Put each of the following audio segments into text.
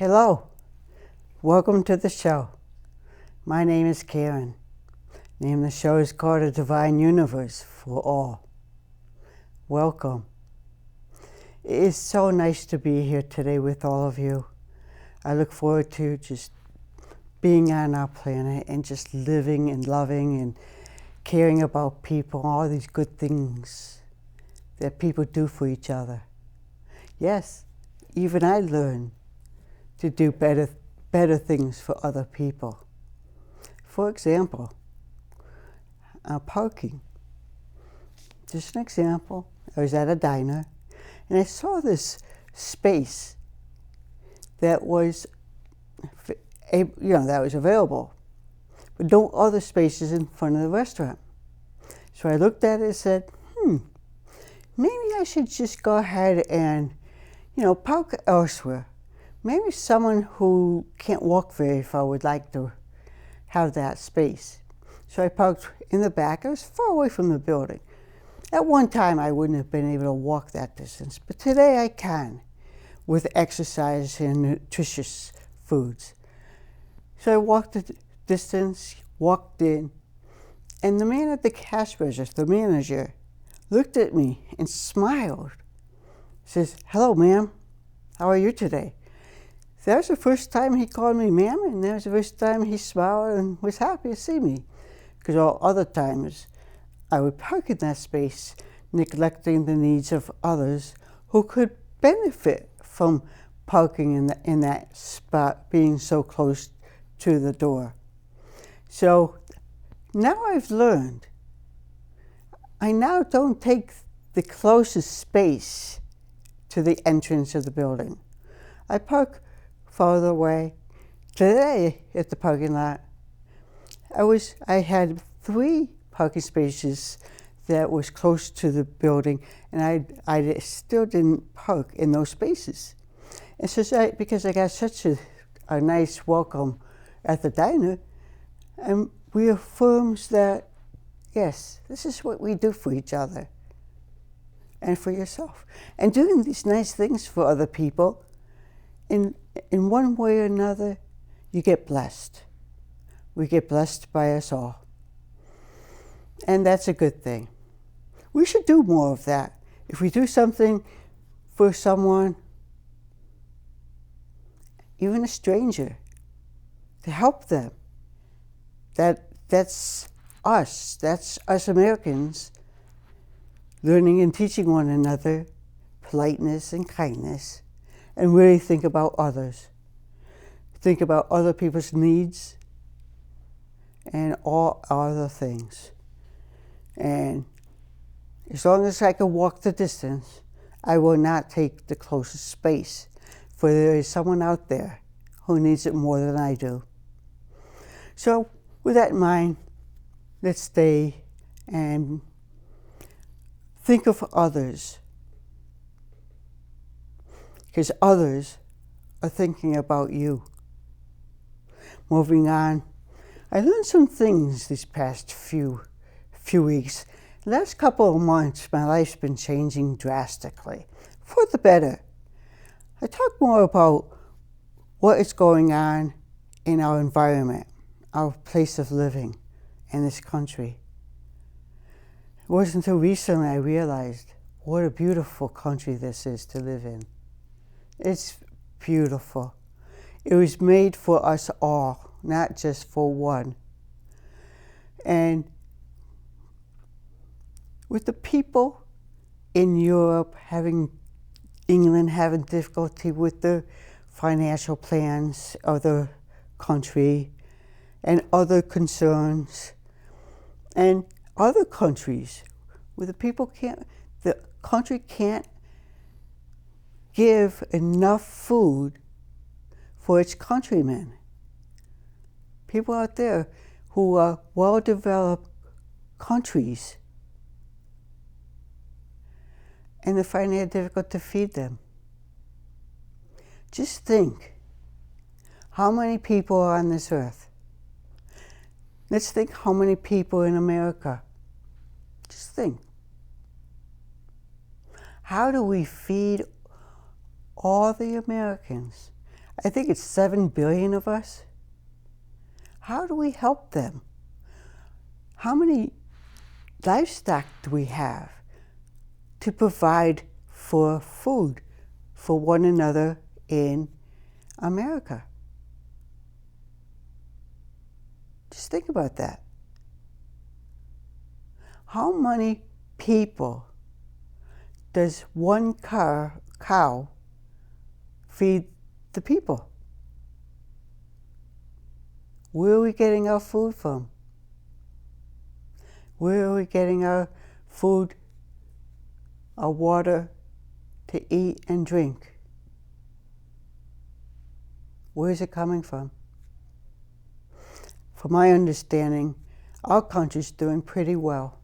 Hello, welcome to the show. My name is Karynn. The name of the show is called A Divine Universe for All. Welcome. It is so nice to be here today with all of you. I look forward to just being on our planet and just living and loving and caring about people, all these good things that people do for each other. Yes, even I learn to do better things for other people. For example, parking. Just an example, I was at a diner and I saw this space that was, that was available, but no other spaces in front of the restaurant. So I looked at it and said, maybe I should just go ahead and, park elsewhere. Maybe someone who can't walk very far would like to have that space. So I parked in the back. I was far away from the building. At one time, I wouldn't have been able to walk that distance, but today I can with exercise and nutritious foods. So I walked the distance, walked in, and the man at the cash register, the manager, looked at me and smiled. Says, "Hello, ma'am. How are you today?" That was the first time he called me ma'am, and that was the first time he smiled and was happy to see me. Because all other times, I would park in that space, neglecting the needs of others who could benefit from parking in that spot, being so close to the door. So now I've learned, I now don't take the closest space to the entrance of the building. I park farther away. Today at the parking lot, I had 3 parking spaces that was close to the building, and I still didn't park in those spaces. And so because I got such a nice welcome at the diner, and reaffirms that, yes, this is what we do for each other and for yourself. And doing these nice things for other people, in one way or another, you get blessed. We get blessed by us all. And that's a good thing. We should do more of that. If we do something for someone, even a stranger, to help them, that's us Americans learning and teaching one another politeness and kindness, and really think about others. Think about other people's needs and all other things. And as long as I can walk the distance, I will not take the closest space, for there is someone out there who needs it more than I do. So with that in mind, let's stay and think of others, because others are thinking about you. Moving on, I learned some things these past few weeks. The last couple of months, my life's been changing drastically, for the better. I talk more about what is going on in our environment, our place of living in this country. It wasn't until recently I realized what a beautiful country this is to live in. It's beautiful. It was made for us all, not just for one. And with the people in Europe England having difficulty with the financial plans of the country and other concerns, and other countries where the country can't give enough food for its countrymen. People out there who are well-developed countries, and they're finding it difficult to feed them. Just think, how many people are on this earth? Let's think how many people in America. Just think. How do we feed all the Americans? I think it's 7 billion of us. How do we help them? How many livestock do we have to provide for food for one another in America? Just think about that. How many people does one cow feed the people? Where are we getting our food from? Where are we getting our food, our water to eat and drink? Where is it coming from? From my understanding, our country's doing pretty well.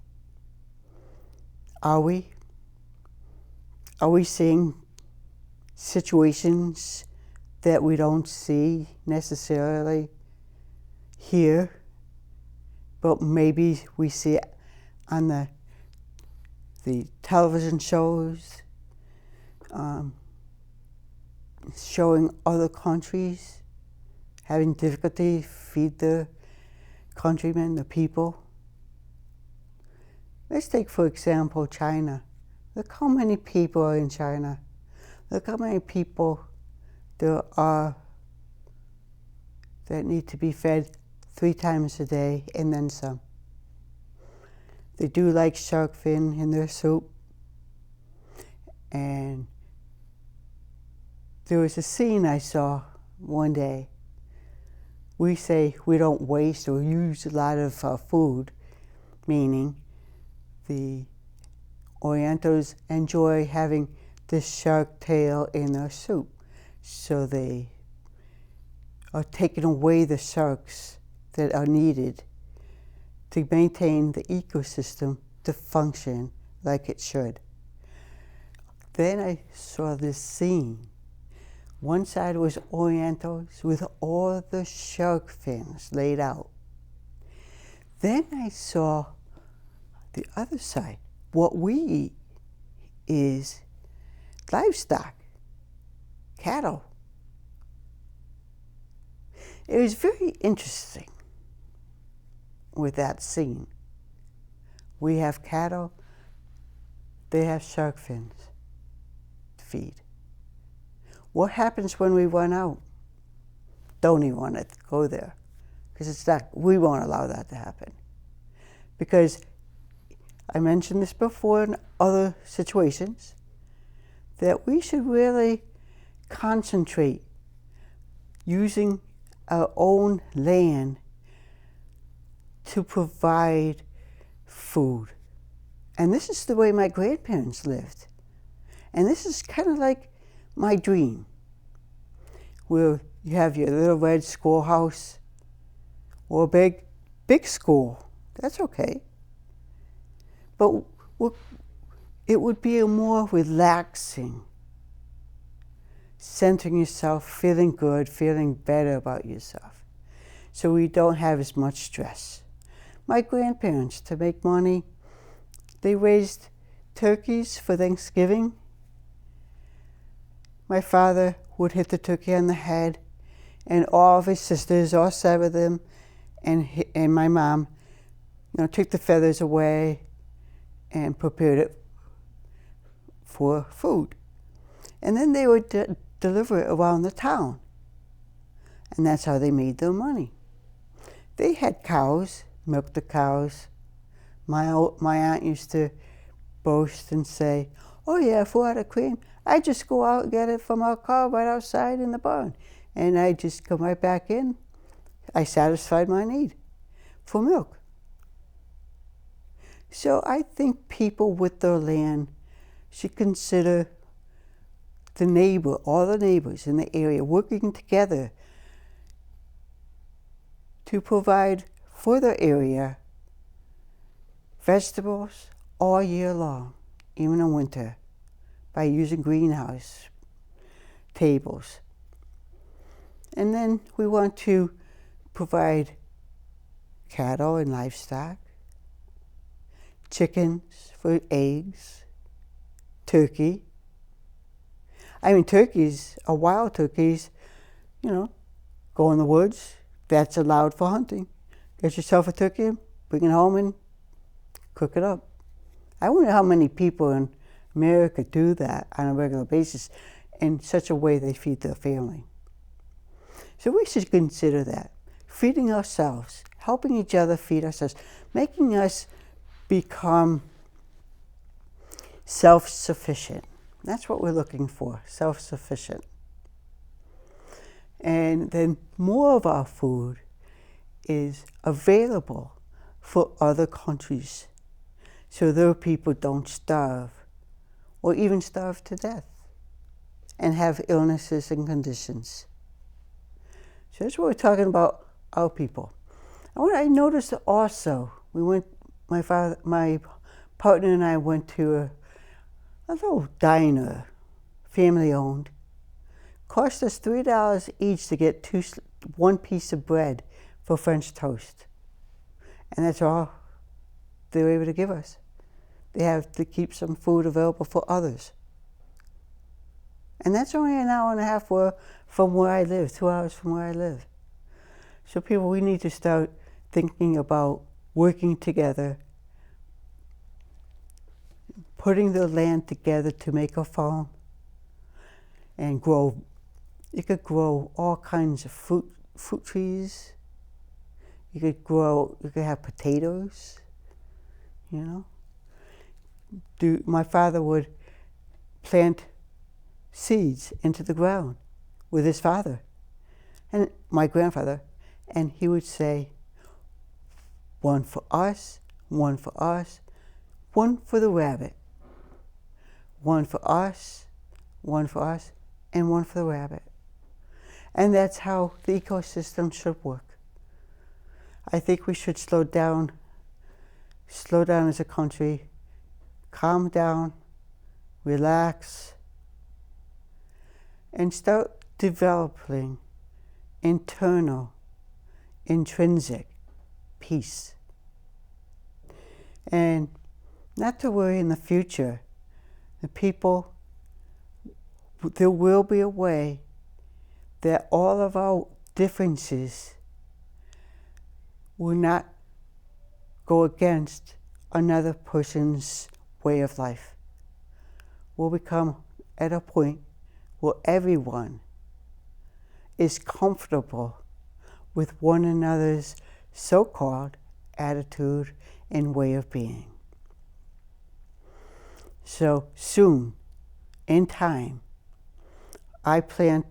Are we? Are we seeing situations that we don't see necessarily here, but maybe we see it on the television shows, showing other countries having difficulty feed their countrymen, the people? Let's take, for example, China. Look how many people are in China. Look how many people there are that need to be fed 3 times a day and then some. They do like shark fin in their soup. And there was a scene I saw one day. We say we don't waste or use a lot of food, meaning the Orientals enjoy having the shark tail in their soup. So they are taking away the sharks that are needed to maintain the ecosystem to function like it should. Then I saw this scene. One side was Orientals with all the shark fins laid out. Then I saw the other side. What we eat is livestock, cattle. It was very interesting with that scene. We have cattle, they have shark fins to feed. What happens when we run out? Don't even want to go there, because it's not, we won't allow that to happen. Because I mentioned this before in other situations, that we should really concentrate using our own land to provide food. And this is the way my grandparents lived. And this is kind of like my dream, where you have your little red schoolhouse or a big school. That's okay. But it would be a more relaxing, centering yourself, feeling good, feeling better about yourself. So we don't have as much stress. My grandparents, to make money, they raised turkeys for Thanksgiving. My father would hit the turkey on the head, and all of his sisters, all 7 of them, and my mom, took the feathers away and prepared it for food. And then they would deliver it around the town. And that's how they made their money. They had cows, milked the cows. My aunt used to boast and say, "Oh yeah, 4 out of cream. I just go out and get it from our cow right outside in the barn. And I just come right back in. I satisfied my need for milk." So I think people with their land should consider all the neighbors in the area working together to provide for their area vegetables all year long, even in winter, by using greenhouse tables. And then we want to provide cattle and livestock, chickens for eggs, turkey. Turkeys, wild turkeys, go in the woods. That's allowed for hunting. Get yourself a turkey, bring it home and cook it up. I wonder how many people in America do that on a regular basis in such a way they feed their family. So we should consider that. Feeding ourselves, helping each other feed ourselves, making us become self-sufficient. That's what we're looking for, self-sufficient. And then more of our food is available for other countries so their people don't starve or even starve to death and have illnesses and conditions. So that's what we're talking about, our people. And what I noticed also, my partner and I went to a little diner, family owned. Cost us $3 each to get one piece of bread for French toast. And that's all they were able to give us. They have to keep some food available for others. And that's only an hour and a half from where I live, 2 hours from where I live. So people, we need to start thinking about working together, putting the land together to make a farm and grow. You could grow all kinds of fruit trees. You could have potatoes, My father would plant seeds into the ground with his father and my grandfather, and he would say, one for us, one for us, one for the rabbit. One for us, and one for the rabbit. And that's how the ecosystem should work. I think we should slow down as a country, calm down, relax, and start developing intrinsic peace. And not to worry in the future. The people, there will be a way that all of our differences will not go against another person's way of life. We'll become at a point where everyone is comfortable with one another's so-called attitude and way of being. So soon, in time, I plan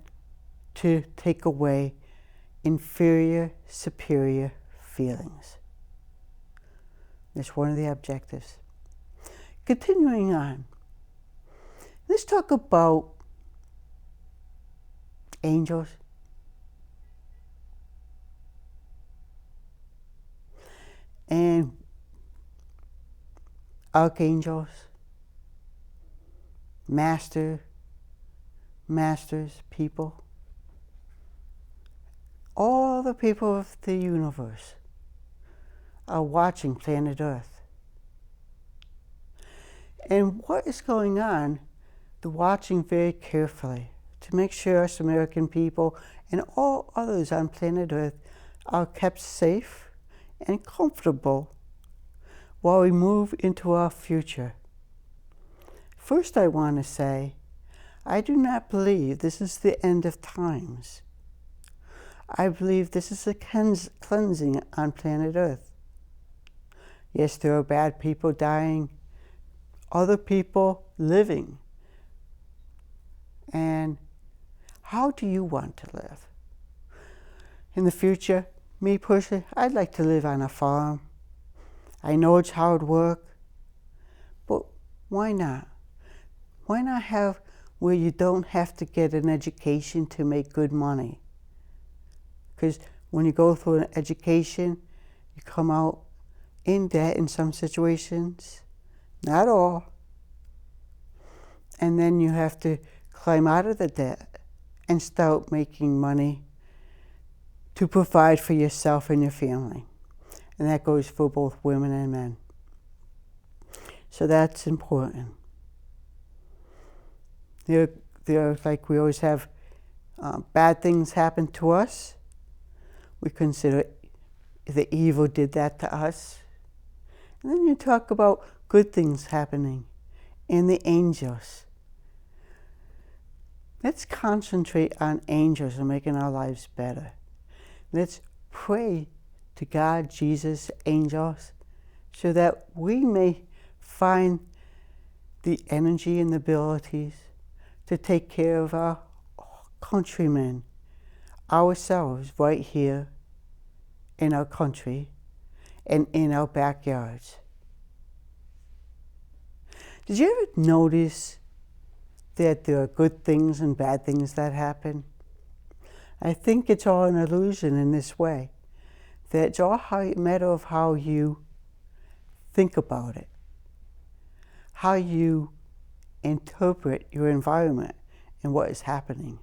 to take away inferior, superior feelings. That's one of the objectives. Continuing on, let's talk about angels. And archangels, masters, people, all the people of the universe are watching planet Earth. And what is going on, they're watching very carefully to make sure us American people and all others on planet Earth are kept safe and comfortable while we move into our future. First, I want to say, I do not believe this is the end of times. I believe this is a cleansing on planet Earth. Yes, there are bad people dying, other people living. And how do you want to live? In the future, me personally, I'd like to live on a farm. I know it's hard work, but why not? Why not have where you don't have to get an education to make good money? Because when you go through an education, you come out in debt in some situations, not all. And then you have to climb out of the debt and start making money to provide for yourself and your family. And that goes for both women and men. So that's important. There, like we always have bad things happen to us, we consider the evil did that to us. And then you talk about good things happening and the angels. Let's concentrate on angels and making our lives better. Let's pray to God, Jesus, angels, so that we may find the energy and the abilities to take care of our countrymen, ourselves right here in our country and in our backyards. Did you ever notice that there are good things and bad things that happen? I think it's all an illusion in this way, that it's all a matter of how you think about it, how you interpret your environment and what is happening.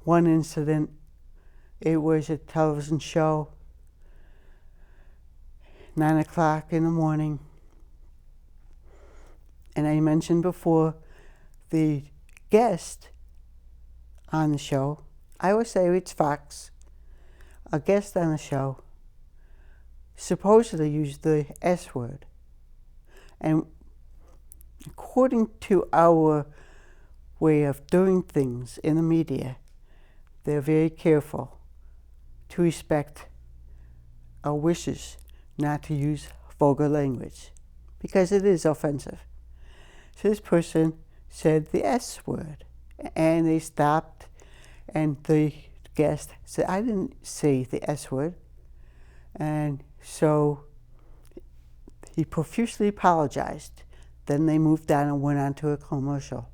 One incident, it was a television show, 9 o'clock in the morning, and I mentioned before, the guest on the show, I would say it's Fox, a guest on the show supposedly used the S word. And according to our way of doing things in the media, they're very careful to respect our wishes not to use vulgar language because it is offensive. So this person said the S word, and they stopped, and the guest said, I didn't say the S word. And so he profusely apologized. Then they moved on and went on to a commercial.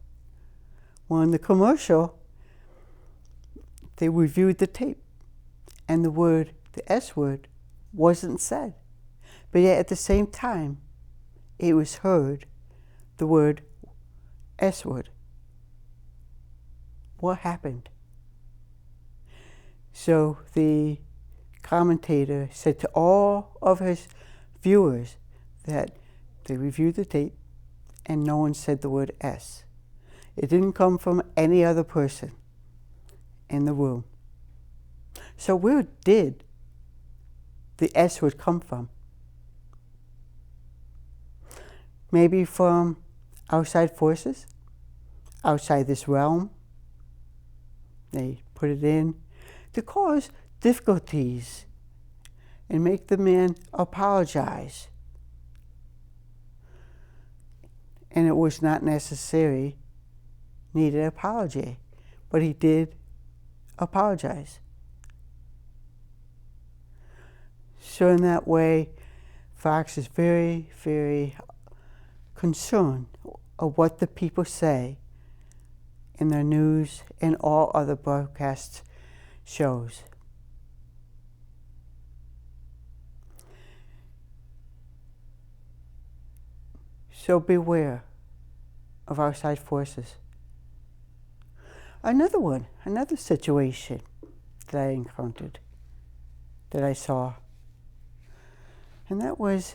Well, in the commercial, they reviewed the tape, and the S word, wasn't said. But yet at the same time, it was heard, the word S word. What happened? So the commentator said to all of his viewers that they reviewed the tape and no one said the word S. It didn't come from any other person in the room. So where did the S word come from? Maybe from outside forces, outside this realm. They put it in to cause difficulties and make the man apologize. And it was not necessary, needed an apology, but he did apologize. So in that way, Fox is very, very concerned of what the people say in their news and all other broadcast shows. So beware of outside forces. Another situation that I encountered, that I saw, and that was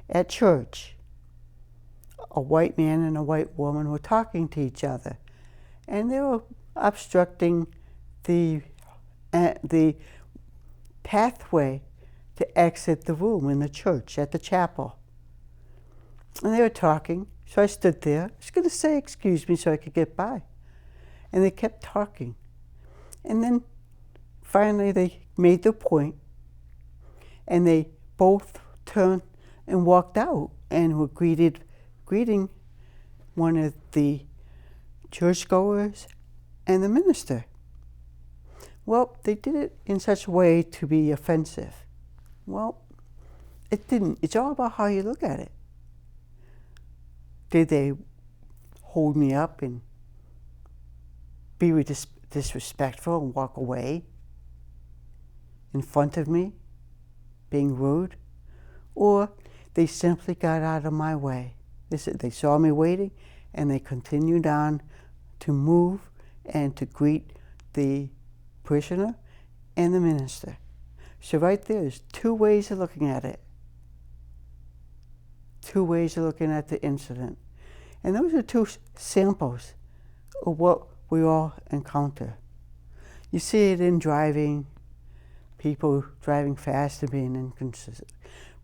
at church. A white man and a white woman were talking to each other, and they were obstructing the pathway to exit the room in the church at the chapel. And they were talking, so I stood there. I was going to say excuse me so I could get by. And they kept talking. And then finally they made their point, and they both turned and walked out and were greeting one of the churchgoers and the minister. Well, they did it in such a way to be offensive. Well, it didn't. It's all about how you look at it. Did they hold me up and be disrespectful and walk away in front of me, being rude? Or they simply got out of my way. They saw me waiting, and they continued on to move and to greet the parishioner and the minister. So right there is two ways of looking at it. two ways of looking at the incident. And those are two samples of what we all encounter. You see it in driving, people driving fast and being inconsistent.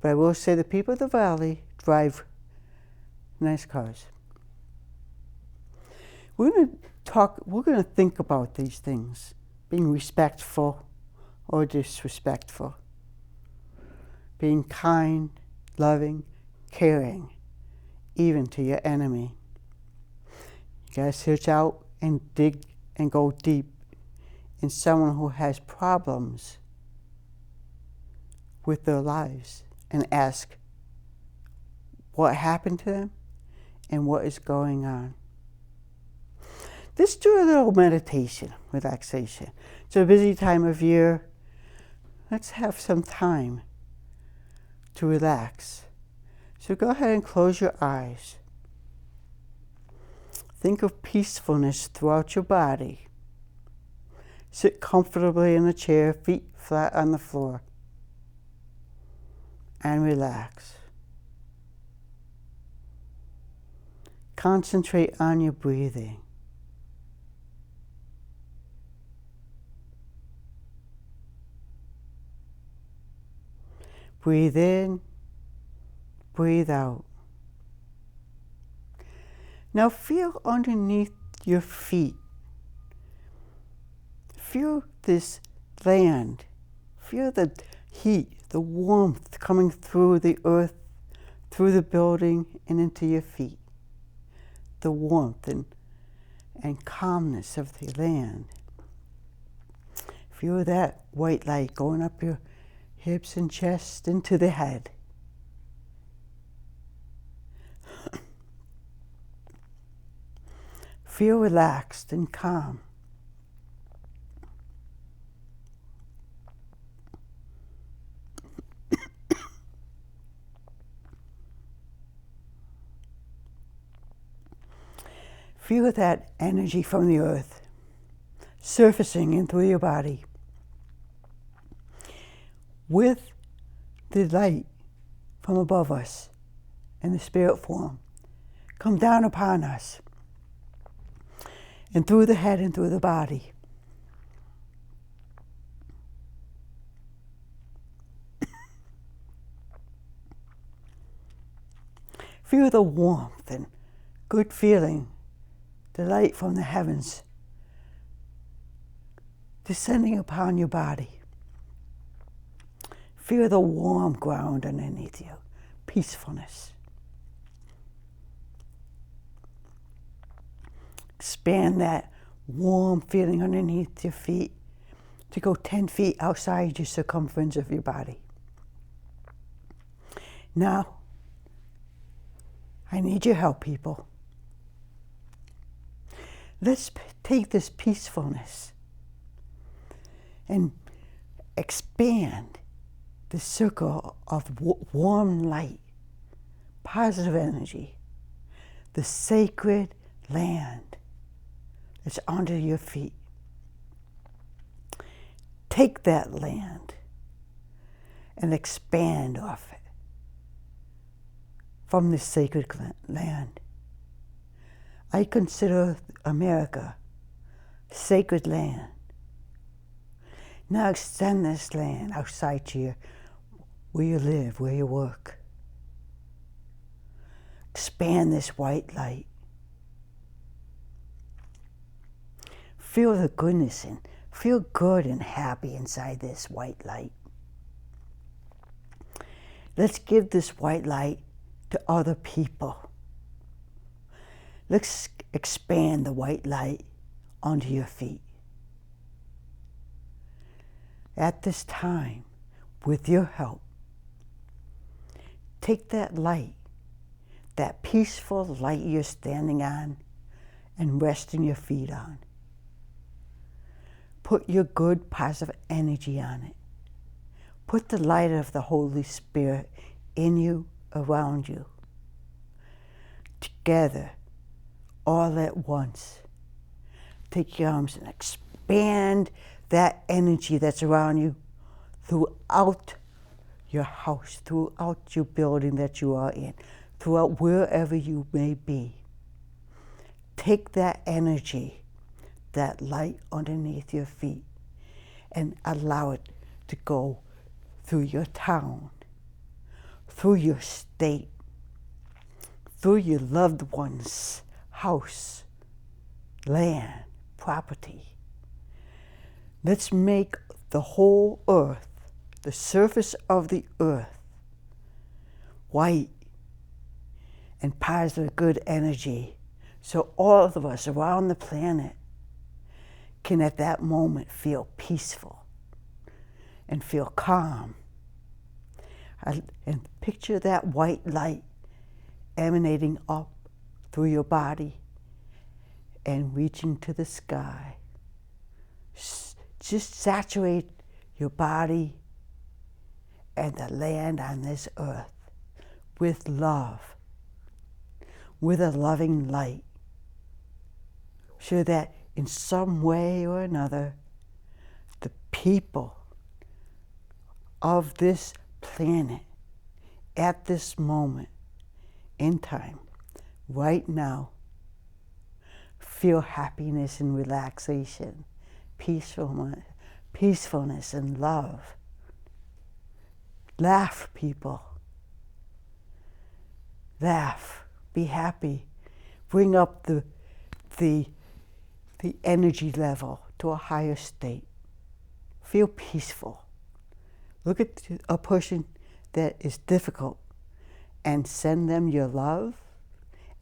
But I will say the people of the valley drive nice cars. We're going to think about these things, being respectful or disrespectful, being kind, loving, caring, even to your enemy. You gotta search out and dig and go deep in someone who has problems with their lives and ask what happened to them and what is going on. Let's do a little meditation, relaxation. It's a busy time of year. Let's have some time to relax. So go ahead and close your eyes. Think of peacefulness throughout your body. Sit comfortably in a chair, feet flat on the floor, and relax. Concentrate on your breathing. Breathe in, breathe out. Now feel underneath your feet. Feel this land. Feel the heat, the warmth coming through the earth, through the building, and into your feet. The warmth and calmness of the land. Feel that white light going up your hips and chest into the head. Feel relaxed and calm. Feel that energy from the earth surfacing in through your body. With the light from above us in the spirit form, come down upon us and through the head and through the body. Feel the warmth and good feeling, the light from the heavens descending upon your body. Feel the warm ground underneath you, peacefulness. Expand that warm feeling underneath your feet to go 10 feet outside your circumference of your body. Now, I need your help, people. Let's take this peacefulness and expand the circle of warm light, positive energy, the sacred land that's under your feet. Take that land and expand off it from this sacred land. I consider America sacred land. Now extend this land outside to where you live, where you work. Expand this white light. Feel the goodness and feel good and happy inside this white light. Let's give this white light to other people. Let's expand the white light onto your feet. At this time, with your help, take that light, that peaceful light you're standing on and resting your feet on. Put your good, positive energy on it. Put the light of the Holy Spirit in you, around you. Together, all at once. Take your arms and expand that energy that's around you throughout your house, throughout your building that you are in, throughout wherever you may be. Take that energy, that light underneath your feet, and allow it to go through your town, through your state, through your loved one's house, land, property. Let's make the whole earth, the surface of the earth, white and positive good energy, so all of us around the planet can at that moment feel peaceful and feel calm. And picture that white light emanating up through your body and reaching to the sky. Just saturate your body and the land on this earth with love, with a loving light, so that in some way or another, the people of this planet at this moment in time, right now, feel happiness and relaxation, peacefulness and love. Laugh, people. Laugh. Be happy. Bring up the energy level to a higher state. Feel peaceful. Look at a person that is difficult and send them your love,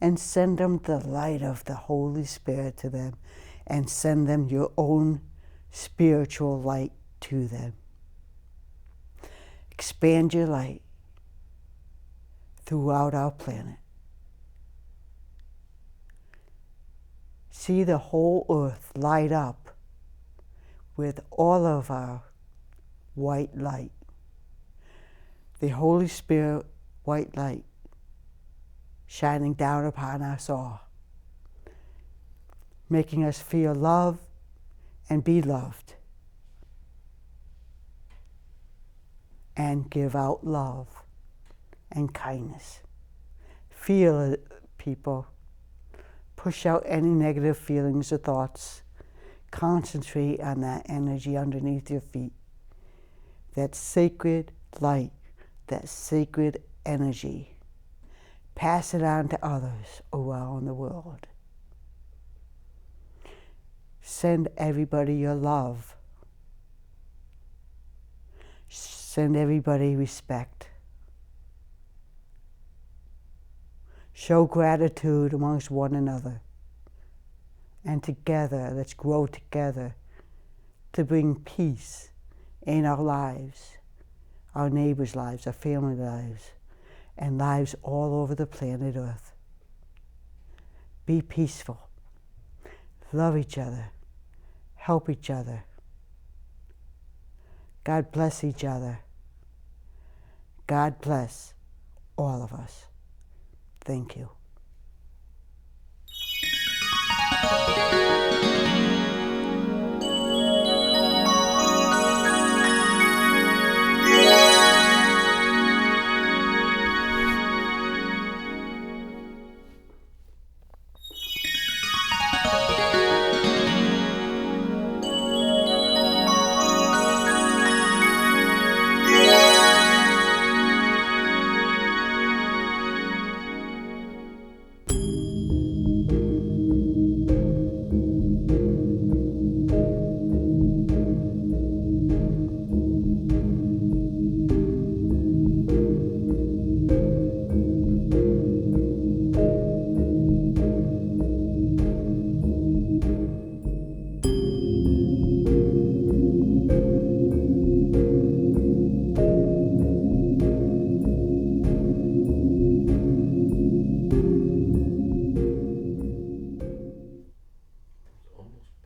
and send them the light of the Holy Spirit to them, and send them your own spiritual light to them. Expand your light throughout our planet. See the whole earth light up with all of our white light. The Holy Spirit white light shining down upon us all, making us feel love and be loved, and give out love and kindness. Feel it, people. Push out any negative feelings or thoughts. Concentrate on that energy underneath your feet. That sacred light, that sacred energy. Pass it on to others around the world. Send everybody your love. Send everybody respect. Show gratitude amongst one another. And together, let's grow together to bring peace in our lives, our neighbors' lives, our family lives, and lives all over the planet Earth. Be peaceful. Love each other. Help each other. God bless each other. God bless all of us. Thank you.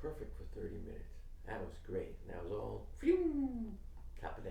Perfect for 30 minutes. That was great. That was all phew, top of the